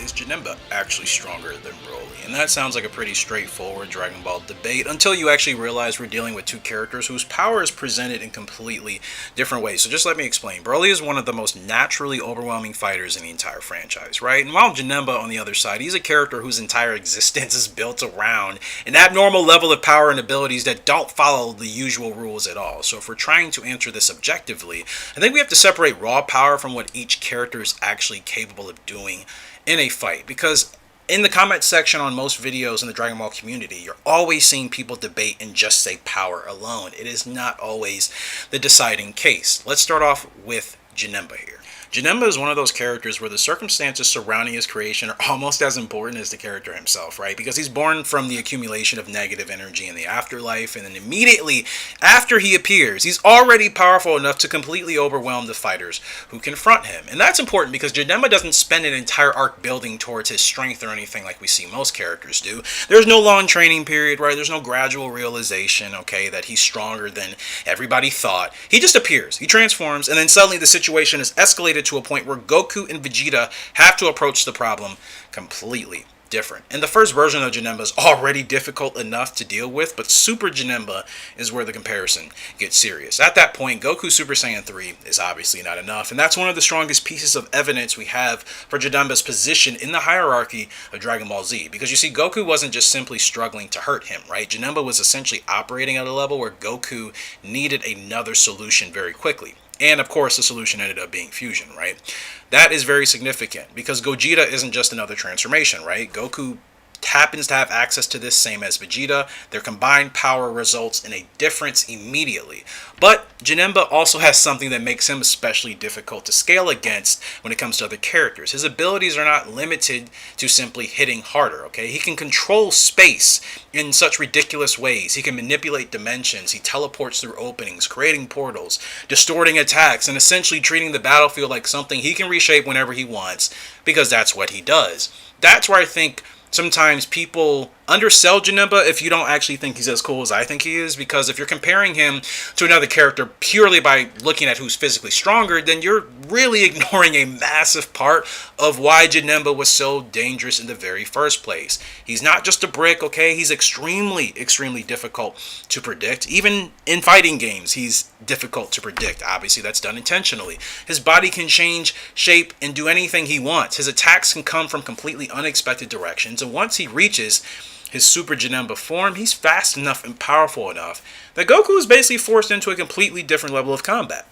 Is Janemba actually stronger than Broly? And that sounds like a pretty straightforward Dragon Ball debate until you actually realize we're dealing with two characters whose power is presented in completely different ways. So just let me explain. Broly is one of the most naturally overwhelming fighters in the entire franchise, right? And while Janemba, on the other side, he's a character whose entire existence is built around an abnormal level of power and abilities that don't follow the usual rules at all. So if we're trying to answer this objectively, I think we have to separate raw power from what each character is actually capable of doing in a fight, because in the comment section on most videos in the Dragon Ball community, you're always seeing people debate and just say power alone. It is not always the deciding case. Let's start off with Janemba here. Janemba is one of those characters where the circumstances surrounding his creation are almost as important as the character himself, right? Because he's born from the accumulation of negative energy in the afterlife, and then immediately after he appears, he's already powerful enough to completely overwhelm the fighters who confront him. And that's important because Janemba doesn't spend an entire arc building towards his strength or anything like we see most characters do. There's no long training period, right? There's no gradual realization, okay, that he's stronger than everybody thought. He just appears, he transforms, and then suddenly the situation is escalated to a point where Goku and Vegeta have to approach the problem completely different. And the first version of Janemba is already difficult enough to deal with, but Super Janemba is where the comparison gets serious. At that point, Goku Super Saiyan 3 is obviously not enough, and that's one of the strongest pieces of evidence we have for Janemba's position in the hierarchy of Dragon Ball Z. Because you see, Goku wasn't just simply struggling to hurt him, right? Janemba was essentially operating at a level where Goku needed another solution very quickly. And of course, the solution ended up being fusion, right? That is very significant because Gogeta isn't just another transformation, right? Goku happens to have access to this, same as Vegeta. Their combined power results in a difference immediately. But Janemba also has something that makes him especially difficult to scale against when it comes to other characters. His abilities are not limited to simply hitting harder, okay? He can control space in such ridiculous ways. He can manipulate dimensions. He teleports through openings, creating portals, distorting attacks, and essentially treating the battlefield like something he can reshape whenever he wants, because that's what he does. That's where I think sometimes people undersell Janemba if you don't actually think he's as cool as I think he is, because if you're comparing him to another character purely by looking at who's physically stronger, then you're really ignoring a massive part of why Janemba was so dangerous in the very first place. He's not just a brick, okay? He's extremely difficult to predict. Even in fighting games, he's difficult to predict. Obviously, that's done intentionally. His body can change shape and do anything he wants. His attacks can come from completely unexpected directions, and once he reaches his Super Janemba form, he's fast enough and powerful enough that Goku is basically forced into a completely different level of combat.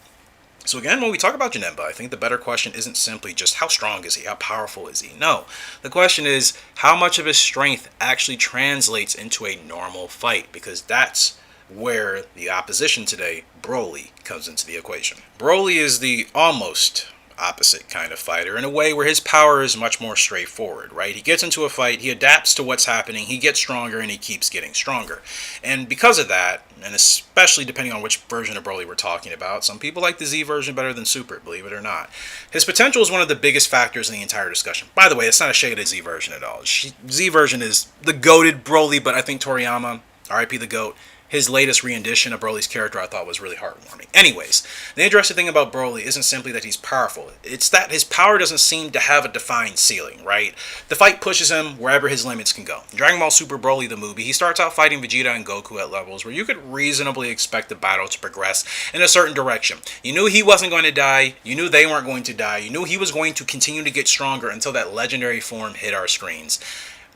So again, when we talk about Janemba, I think the better question isn't simply just how strong is he, how powerful is he? No, the question is how much of his strength actually translates into a normal fight, because that's where the opposition today, Broly, comes into the equation. Broly is the almost opposite kind of fighter in a way where his power is much more straightforward, right? He gets into a fight, he adapts to what's happening, he gets stronger, and he keeps getting stronger. And because of that, and especially depending on which version of Broly we're talking about, some people like the Z version better than Super, believe it or not. His potential is one of the biggest factors in the entire discussion. By the way, it's not a shade at Z version at all. Z version is the goated Broly, but I think Toriyama, RIP the GOAT, his latest rendition of Broly's character I thought was really heartwarming. Anyways, the interesting thing about Broly isn't simply that he's powerful. It's that his power doesn't seem to have a defined ceiling, right? The fight pushes him wherever his limits can go. In Dragon Ball Super Broly the movie, he starts out fighting Vegeta and Goku at levels where you could reasonably expect the battle to progress in a certain direction. You knew he wasn't going to die, you knew they weren't going to die, you knew he was going to continue to get stronger until that legendary form hit our screens.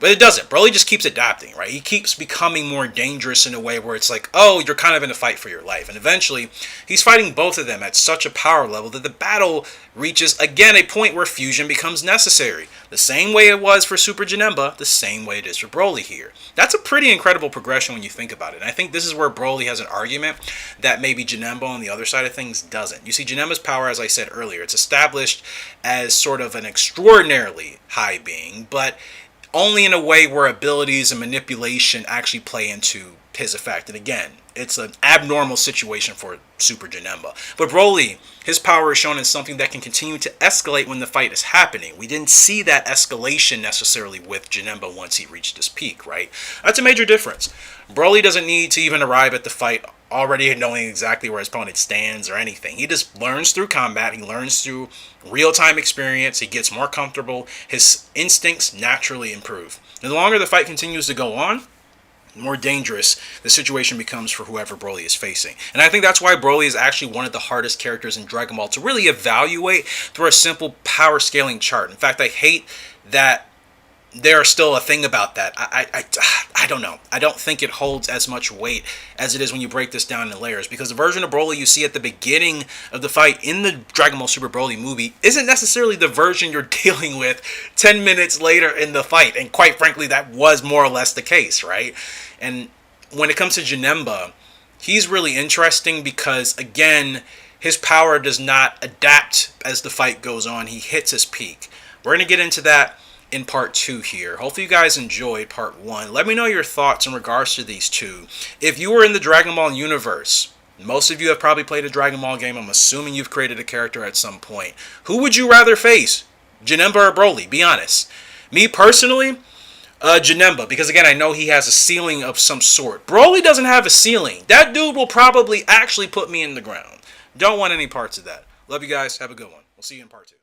But it doesn't. Broly just keeps adapting, right? He keeps becoming more dangerous in a way where it's like, oh, you're kind of in a fight for your life. And eventually, he's fighting both of them at such a power level that the battle reaches, again, a point where fusion becomes necessary. The same way it was for Super Janemba, the same way it is for Broly here. That's a pretty incredible progression when you think about it. And I think this is where Broly has an argument that maybe Janemba on the other side of things doesn't. You see, Janemba's power, as I said earlier, it's established as sort of an extraordinarily high being, but only in a way where abilities and manipulation actually play into his effect. And again, it's an abnormal situation for Super Janemba. But Broly, his power is shown as something that can continue to escalate when the fight is happening. We didn't see that escalation necessarily with Janemba once he reached his peak, right? That's a major difference. Broly doesn't need to even arrive at the fight already knowing exactly where his opponent stands or anything. He just learns through combat. He learns through real-time experience. He gets more comfortable. His instincts naturally improve. And the longer the fight continues to go on, the more dangerous the situation becomes for whoever Broly is facing. And I think that's why Broly is actually one of the hardest characters in Dragon Ball to really evaluate through a simple power scaling chart. In fact, I hate that there's still a thing about that. I don't know. I don't think it holds as much weight as it is when you break this down in layers, because the version of Broly you see at the beginning of the fight in the Dragon Ball Super Broly movie isn't necessarily the version you're dealing with 10 minutes later in the fight. And quite frankly, that was more or less the case, right? And when it comes to Janemba, he's really interesting because, again, his power does not adapt as the fight goes on. He hits his peak. We're going to get into that in part 2 here. Hopefully you guys enjoyed part 1. Let me know your thoughts in regards to these two. If you were in the Dragon Ball universe, most of you have probably played a Dragon Ball game. I'm assuming you've created a character at some point. Who would you rather face? Janemba or Broly? Be honest. Me personally, Janemba, because again, I know he has a ceiling of some sort. Broly doesn't have a ceiling. That dude will probably actually put me in the ground. Don't want any parts of that. Love you guys. Have a good one. We'll see you in part 2.